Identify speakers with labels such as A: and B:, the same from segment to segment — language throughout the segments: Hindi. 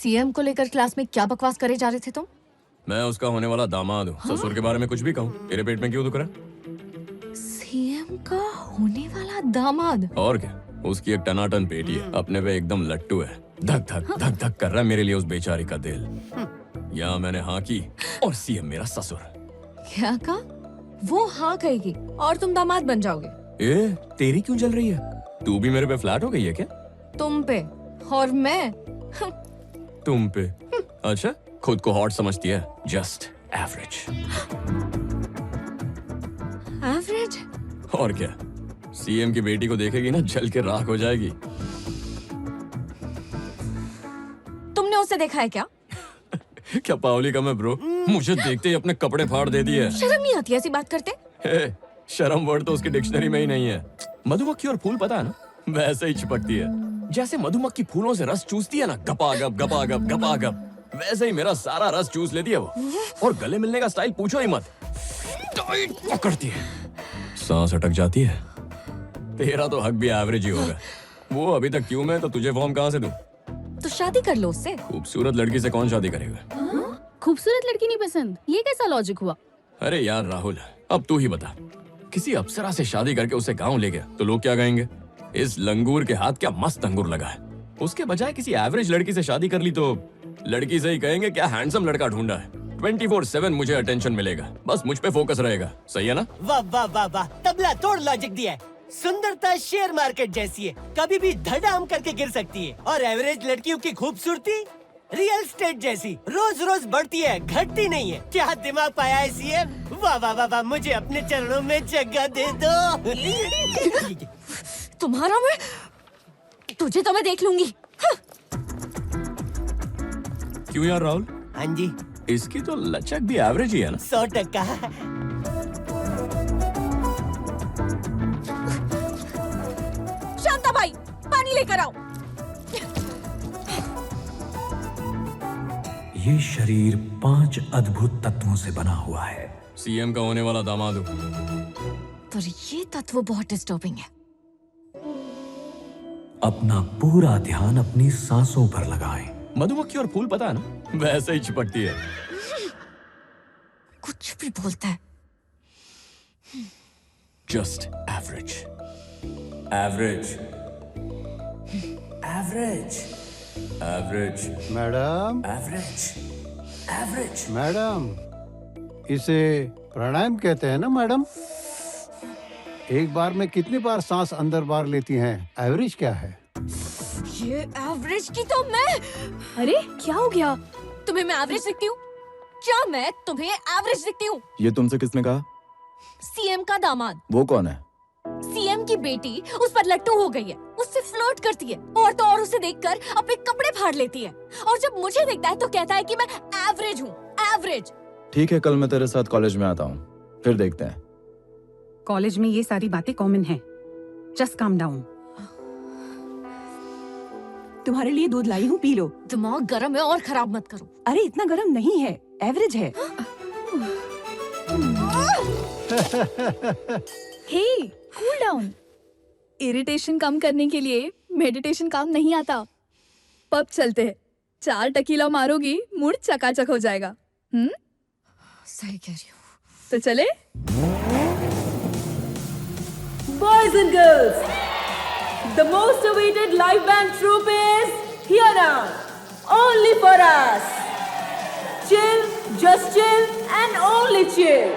A: सीएम को लेकर क्लास में क्या बकवास करे जा रहे थे तुम?
B: मैं उसका होने वाला दामाद हूँ। ससुर के बारे में कुछ भी कहूँ, तेरे पेट में क्यों दुख रहा?
A: सीएम का होने वाला दामाद?
B: और क्या, उसकी एक टनाटन बेटी है, अपने पे एकदम लट्टू है। धक धक धक धक कर रहा है मेरे लिए उस बेचारी का दिल। यहाँ मैंने हाँ की और सीएम मेरा ससुर।
A: क्या कहा? वो हाँ कहेगी और तुम दामाद बन जाओगे।
B: तेरी क्यों जल रही है? तू भी मेरे पे फ्लैट हो गई है क्या?
A: तुम पे और मैं
B: तुम पे? अच्छा, खुद को हॉट समझती है। Just average.
A: एवरेज?
B: और क्या, सीएम की बेटी को देखेगी ना, जल के राख हो जाएगी।
A: तुमने उसे देखा है क्या?
B: क्या पावली का मैं ब्रो, मुझे देखते ही अपने कपड़े फाड़ दे दिए।
A: शर्म नहीं आती ऐसी बात करते?
B: शर्म वर्ड तो उसकी डिक्शनरी में ही नहीं है। मधुमक्खी और फूल पता है ना, वैसे ही चिपकती है। जैसे मधुमक्खी फूलों से रस चूसती है ना, गपागप गपागप गपागप, वैसे ही मेरा सारा रस चूस लेती है वो। और गले मिलने का स्टाइल पूछो ही मत, टाइट पकड़ती है, सांस अटक जाती है। तेरा तो हक भी एवरेज ही होगा। वो अभी तक क्यों मैं, तो तुझे फॉर्म कहाँ से दूं?
A: तो शादी कर लो उससे।
B: खूबसूरत लड़की से कौन शादी करेगा?
C: खूबसूरत लड़की नहीं पसंद, ये कैसा लॉजिक हुआ?
B: अरे यार राहुल, अब तू ही बता, किसी अप्सरा से शादी करके उसे गांव ले गया तो लोग क्या कहेंगे? इस लंगूर के हाथ क्या मस्त अंगूर लगा है। उसके बजाय किसी एवरेज लड़की से शादी कर ली तो लड़की से ही कहेंगे क्या हैंडसम लड़का ढूंढा है। 24/7 मुझे अटेंशन मिलेगा, बस मुझ पे फोकस रहेगा। सही है ना?
D: वाह वाह वाह वाह, तबला तोड़ लॉजिक दिया है। सुंदरता शेयर मार्केट जैसी है, कभी भी धड़ाम करके गिर सकती है। और एवरेज लड़कियों की खूबसूरती रियल स्टेट जैसी रोज रोज बढ़ती है, घटती नहीं है। क्या दिमाग पाया है सीएम? वाह वाह वाह वाह, मुझे अपने चरणों में जगह दे दो।
A: तुम्हारा मैं, तुझे तो मैं देख लूंगी।
B: क्यों यार राहुल?
D: हाँ जी,
B: इसकी तो लचक भी एवरेज ही है ना।
D: 100%।
A: शांता भाई, पानी लेकर आओ।
E: ये शरीर 5 अद्भुत तत्वों से बना हुआ है।
B: सीएम का होने वाला दामाद हूँ।
A: पर ये तत्व बहुत डिस्टर्बिंग है।
E: अपना पूरा ध्यान अपनी सांसों पर लगाएं।
B: मधुमक्खी और फूल पता है ना, वैसे ही चिपकती है।
A: कुछ भी बोलता है।
B: Just average. Average average average
F: madam,
B: average average.
F: Madam, इसे प्राणायाम कहते हैं ना मैडम? एक बार में कितनी बार सांस अंदर बाहर लेती हैं? एवरेज क्या है?
A: ये एवरेज की तो मैं।
C: अरे क्या हो गया?
A: तुम्हें मैं एवरेज दिखती हूँ क्या? मैं तुम्हें एवरेज दिखती हूँ?
G: ये तुमसे किसने कहा?
A: सीएम का दामाद।
G: वो कौन है?
A: सीएम की बेटी उस पर लट्टू हो गई है, उससे फ्लर्ट करती है और तो और उसे देखकर अपने कपड़े फाड़ लेती है। और जब मुझे देखता है तो कहता है कि मैं एवरेज हूँ, एवरेज।
G: ठीक है, कल मैं तेरे साथ कॉलेज में आता हूँ, फिर देखते हैं।
H: कॉलेज में ये सारी बातें कॉमन है। Just calm down. तुम्हारे लिए दूध लाई हूँ, पी लो।
A: दिमाग गरम है और खराब मत करो।
H: अरे इतना गरम नहीं है, एवरेज है।
C: हे, कूल डाउन। इरिटेशन कम करने के लिए मेडिटेशन काम नहीं आता। पब चलते हैं, 4 टकीला मारोगी, मूड चकाचक हो जाएगा।
A: सही कह रही हूँ।
C: तो चले?
I: Boys and girls, the most awaited live band troupe is here now, only for us. Chill, just chill, and only chill.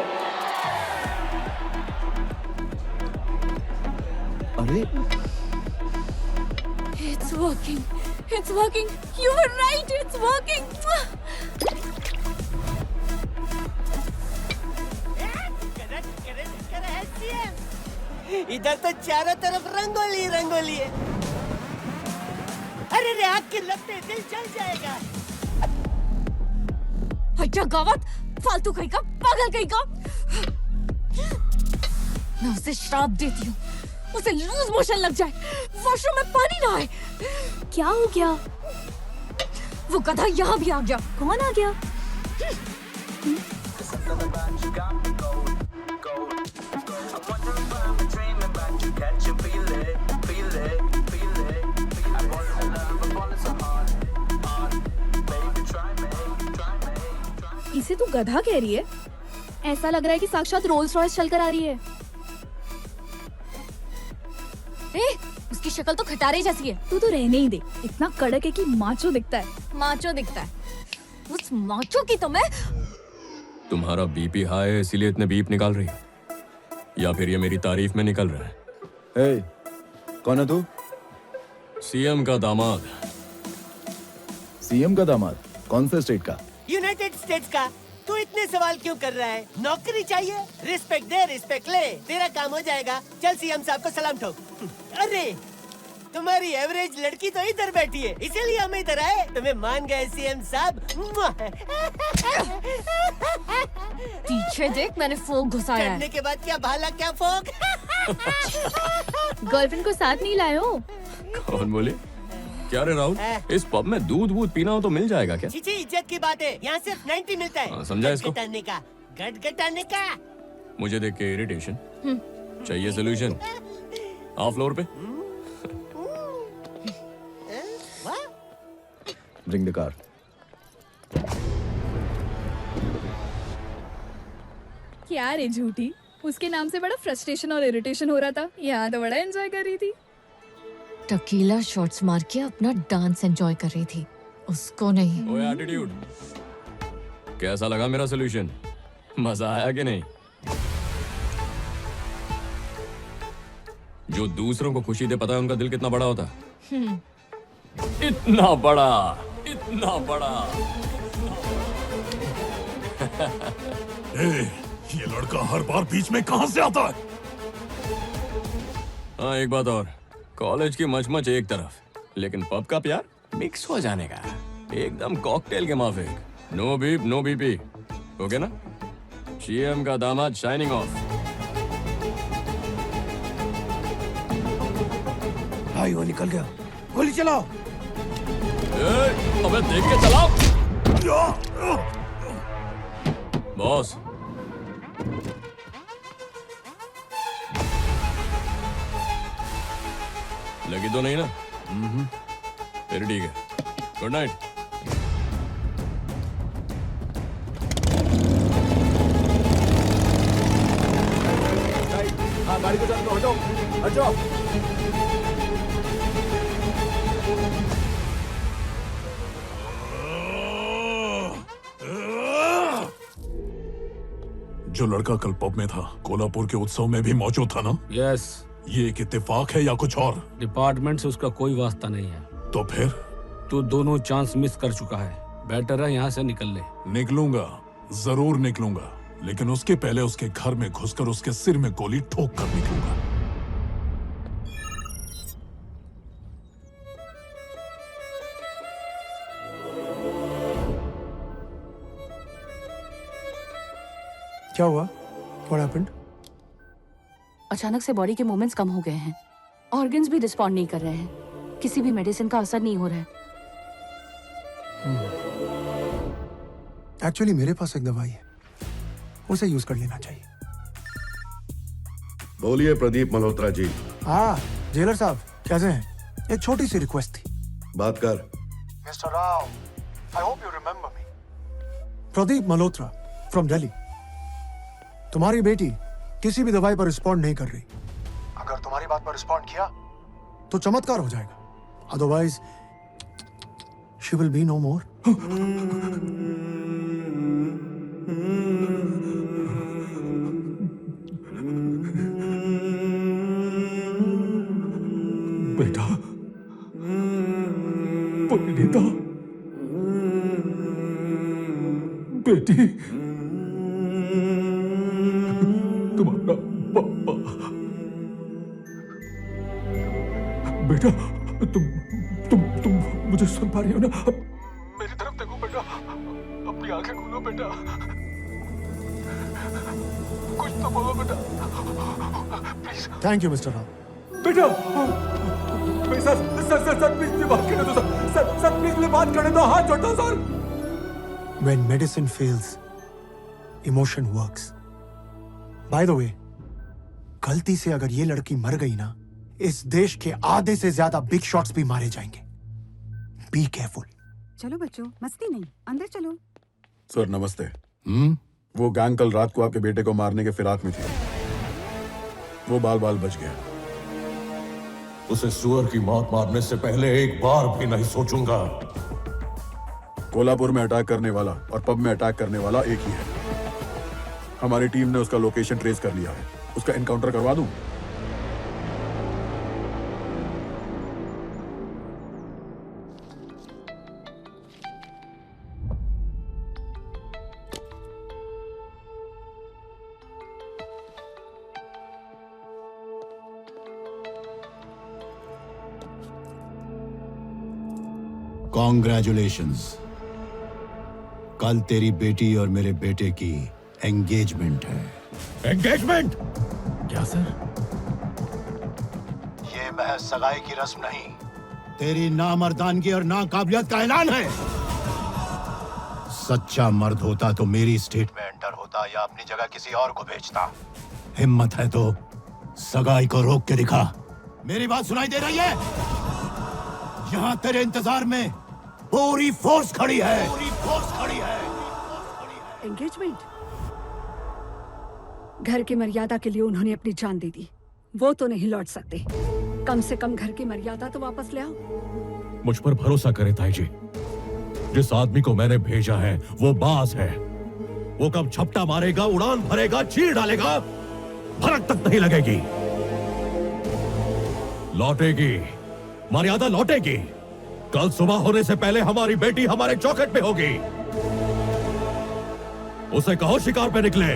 G: अरे
A: It's working. It's working. You were right. It's working.
D: इधर तो चारों तरफ रंगोली रंगोली है। अरे रे, आग की लपटें, दिल जल जाएगा।
A: अच्छा गावत, फालतू कहीं का, पागल कहीं का। मैं उसे श्राप देती हूँ, उसे लूज मोशन लग जाए, वॉशरूम में पानी ना आए।
C: क्या हो गया?
A: वो गधा यहाँ भी आ गया।
C: कौन आ गया? इसे तू गधा कह रही है? ऐसा लग रहा है कि साक्षात रोल्स रॉयस चलकर आ रही है।
A: उसकी शक्ल तो खटारे जैसी है।
C: तू तो रहने ही दे, इतना कड़क है कि माचो दिखता है।
A: माचो दिखता है। उस माचो की तो मैं।
B: तुम्हारा बीपी हाई है इसीलिए इतने बीप निकाल रही है, या फिर ये मेरी तारीफ में निकल रहा है?
G: हे, कौन है तू?
B: सीएम का दामाद।
G: सीएम का दामाद? कौन से स्टेट का?
D: यूनाइटेड स्टेट्स का। तू इतने सवाल क्यों कर रहा है? नौकरी चाहिए, रिस्पेक्ट दे, रिस्पेक्ट ले, तेरा काम हो जाएगा। चल सीएम साहब को सलाम ठोक। अरे तुम्हारी एवरेज लड़की तो इधर बैठी है, इसीलिए हम इधर आए। तुम्हें मान गए सीएम साहब।
A: पीछे देख, मैंने फोक घुसाया
D: करने
A: है।
D: के बाद क्या भाला क्या फोक।
C: गर्लफ्रेंड को साथ नहीं लाए हो?
B: कौन बोले? क्या रे राहुल, इस पब में दूध वूध पीना हो तो मिल जाएगा क्या?
D: चीची इज्जत की बात है, यहाँ सिर्फ 90 मिलता है।
B: हाँ, समझा इसको?
D: गटगटाने का, गटगटाने का।
B: मुझे देख के इरिटेशन चाहिए, सोल्यूशन। हाफ फ्लोर पे।
G: Bring the car.
C: क्या रे झूठी, उसके नाम से बड़ा फ्रस्ट्रेशन और इरिटेशन हो रहा था, यहाँ तो बड़ा एंजॉय कर रही थी।
A: टकीला शॉट्स मार के अपना डांस एंजॉय कर रही थी, उसको नहीं।
B: ओए एटीट्यूड, कैसा लगा मेरा सोल्यूशन? मजा आया कि नहीं? जो दूसरों को खुशी दे, पता है उनका दिल कितना बड़ा होता है? इतना बड़ा, इतना बड़ा।
E: ये लड़का हर बार बीच में कहां से आता है?
B: हाँ, एक बात और, कॉलेज की मचमच एक तरफ, लेकिन पब का प्यार मिक्स हो जाने का, एकदम कॉकटेल के माफिक। No beep no BP, okay ना? सीएम का दामाद शाइनिंग ऑफ।
E: भाई वो निकल गया, गोली चलाओ।
B: अबे देख के चलाओ। बॉस, लगी तो नहीं ना? फिर ठीक है, गुड नाइट।
G: हाँ, गाड़ी को हटो, हटो, हटो।
E: जो लड़का कल पब में था, कोल्हापुर के उत्सव में भी मौजूद था ना?
J: यस।
E: ये एक इत्तेफाक है या कुछ और?
J: डिपार्टमेंट से उसका कोई वास्ता नहीं है।
E: तो फिर?
J: तू दोनों चांस मिस कर चुका है, बेटर है यहाँ से निकल ले।
E: निकलूंगा, जरूर निकलूंगा, लेकिन उसके पहले उसके घर में घुसकर उसके सिर में गोली ठोक कर निकलूंगा।
K: क्या हुआ? What happened?
I: अचानक से बॉडी के मूवमेंट्स कम हो गए हैं, ऑर्गन्स भी रिस्पॉन्ड नहीं कर रहे हैं, किसी भी मेडिसिन का असर नहीं हो रहा है।
K: एक्चुअली मेरे पास एक दवाई है, उसे यूज कर लेना चाहिए।
L: बोलिए प्रदीप मल्होत्रा जी।
K: हाँ जेलर साहब, कैसे हैं? एक छोटी सी रिक्वेस्ट थी।
L: बात कर।
K: Mister Rao, I hope you remember me. Pradeep Malhotra from Delhi. तुम्हारी बेटी किसी भी दवाई पर रिस्पॉन्ड नहीं कर रही। अगर तुम्हारी बात पर रिस्पॉन्ड किया तो चमत्कार हो जाएगा, otherwise she will be no more.
E: बेटा, परिणीता, बेटी, तुम्हारा पापा। बेटा, तुम मुझे सुन पा रही हो ना? मेरी तरफ देखो बेटा, अपनी आंखें खोलो बेटा, कुछ तो बोलो बेटा, please.
K: Thank you mister Rao.
E: बेटा, सर प्लीज बात करने दो सर प्लीज बात करने दो, हाथ जोड़ता sir.
K: When medicine fails, emotion works. By the way, गलती से अगर ये लड़की मर गई ना, इस देश के आधे से ज्यादा बिग शॉट्स भी मारे जाएंगे। Be careful.
H: चलो बच्चों, मस्ती नहीं, अंदर चलो।
L: सर नमस्ते।
E: वो गैंग कल रात को आपके बेटे को मारने के फिराक में थी। वो बाल बाल बच गया।
L: उसे सुअर की मौत मारने से पहले एक बार भी नहीं सोचूंगा।
E: कोल्हापुर में अटैक करने वाला और पब में अटैक करने वाला एक ही है। हमारी टीम ने उसका लोकेशन ट्रेस कर लिया है। उसका एनकाउंटर करवा दूं?
M: कॉन्ग्रेचुलेशंस। कल तेरी बेटी और मेरे बेटे की एंगेजमेंट है।
L: एंगेजमेंट?
B: क्या सर?
M: ये महज सगाई की रस्म नहीं, तेरी नामर्दानगी और नाकाबिलियत का ऐलान है। सच्चा मर्द होता तो मेरी स्टेट में एंटर होता या अपनी जगह किसी और को भेजता। हिम्मत है तो सगाई को रोक के दिखा। मेरी बात सुनाई दे रही है? यहां तेरे इंतजार में पूरी फोर्स खड़ी है। पूरी फोर्स खड़ी है।
H: एंगेजमेंट? घर की मर्यादा के लिए उन्होंने अपनी जान दे दी, वो तो नहीं लौट सकते। कम से कम घर की मर्यादा तो वापस ले आओ।
L: मुझ पर भरोसा करे ताई जी। जिस आदमी को मैंने भेजा है वो बाज है। वो कब झपटा मारेगा, उड़ान भरेगा, चीर डालेगा, फर्क तक नहीं लगेगी। लौटेगी, मर्यादा लौटेगी। कल सुबह होने से पहले हमारी बेटी हमारे चौखट पे होगी। उसे कहो शिकार पे निकले।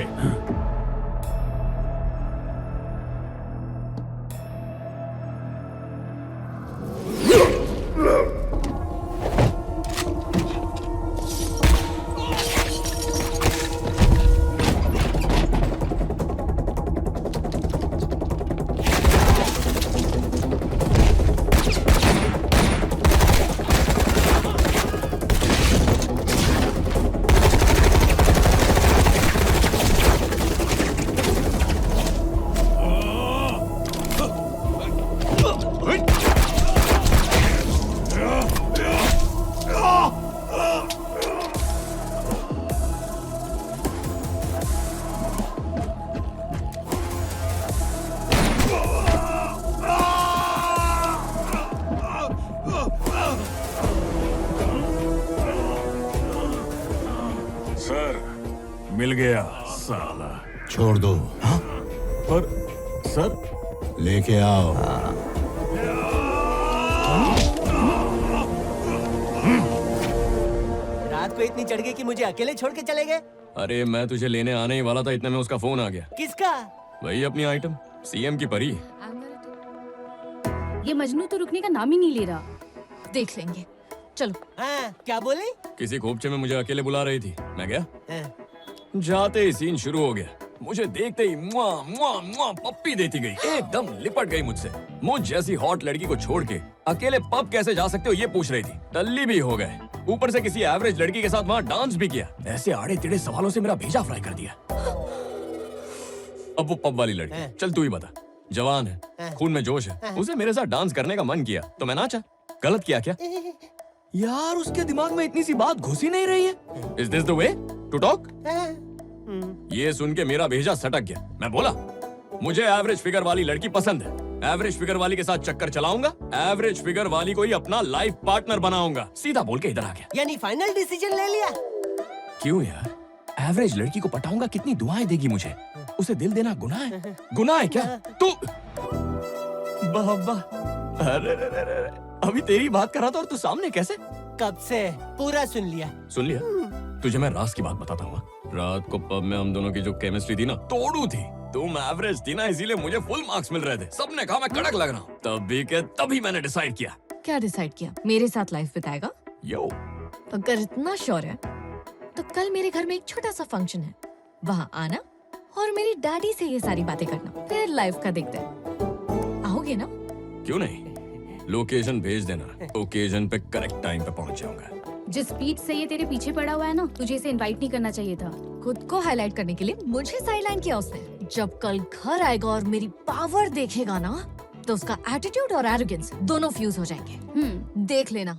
M: मिल गया साला। छोड़ दो। हाँ?
L: पर सर
M: लेके आओ।
D: रात को इतनी चढ़ गई कि मुझे अकेले छोड़ के चले गए।
B: अरे मैं तुझे लेने आने ही वाला था, इतने में उसका फोन आ गया।
D: किसका?
B: वही अपनी आइटम, सीएम की परी।
A: ये मजनू तो रुकने का नाम ही नहीं ले रहा। देख लेंगे, चलो।
D: हाँ, क्या बोले?
B: किसी खोपचे में मुझे अकेले बुला रही थी, मैं गया।
D: हाँ।
B: जाते ही सीन शुरू हो गया। मुझे देखते ही मुआ मुआ मुआ पप्पी देती गई, एकदम लिपट गई मुझसे। मुझ जैसी हॉट लड़की को छोड़ के अकेले पब कैसे जा सकते हो ये पूछ रही थी। टल्ली भी हो गए, ऊपर से किसी एवरेज लड़की के साथ वहाँ डांस भी किया। ऐसे आड़े टेढ़े सवालों से मेरा भेजा फ्राई कर दिया। अब वो पब वाली लड़की, चल तू ही बता। जवान है, खून में जोश है, उसे मेरे साथ डांस करने का मन किया तो मैं नाचा। गलत किया क्या? यार उसके दिमाग में इतनी सी बात घुस ही नहीं रही है। Is this the way to talk? ये सुन के मेरा भेजा सटक गया। मैं बोला मुझे एवरेज फिगर वाली लड़की पसंद है, एवरेज फिगर वाली के साथ चक्कर चलाऊंगा, एवरेज फिगर वाली को ही अपना लाइफ पार्टनर बनाऊंगा। सीधा बोल के इधर आ गया।
D: यानी फाइनल डिसीजन ले लिया?
B: क्यों यार, एवरेज लड़की को पटाऊंगा, कितनी दुआएं देगी मुझे। उसे दिल देना गुनाह है? गुनाह है क्या? तू बाबा, अरे अभी तेरी बात कर रहा था और तू सामने कैसे?
D: कब से? पूरा सुन लिया।
B: सुन लिया? तुझे मैं राज की बात बताता हूँ। रात को पब में हम दोनों की जो केमिस्ट्री थी ना, तोड़ू थी। तुम एवरेज थी ना, इसीलिए मुझे फुल मार्क्स मिल रहे थे। सबने कहा मैं कड़क लग रहा हूँ। तभी मैंने डिसाइड किया।
A: क्या डिसाइड किया? मेरे साथ लाइफ बिताएगा?
B: यो,
A: अगर इतना श्योर है तो कल मेरे घर में एक छोटा सा फंक्शन है, वहाँ आना और मेरी डैडी से ये सारी बातें करना, फिर लाइफ का देखते हैं। आओगे ना?
B: क्यों नहीं, लोकेशन भेज देना, ओकेजन पे करेक्ट टाइम पे पहुंच जाऊंगा।
C: जिस स्पीड से ये तेरे पीछे पड़ा हुआ है ना, तुझे इसे इनवाइट नहीं करना चाहिए था।
A: खुद को हाईलाइट करने के लिए मुझे साइडलाइन किया उसने। जब कल घर आएगा और मेरी पावर देखेगा ना, तो उसका एटीट्यूड और एरोगेंस दोनों फ्यूज हो जाएंगे। देख लेना।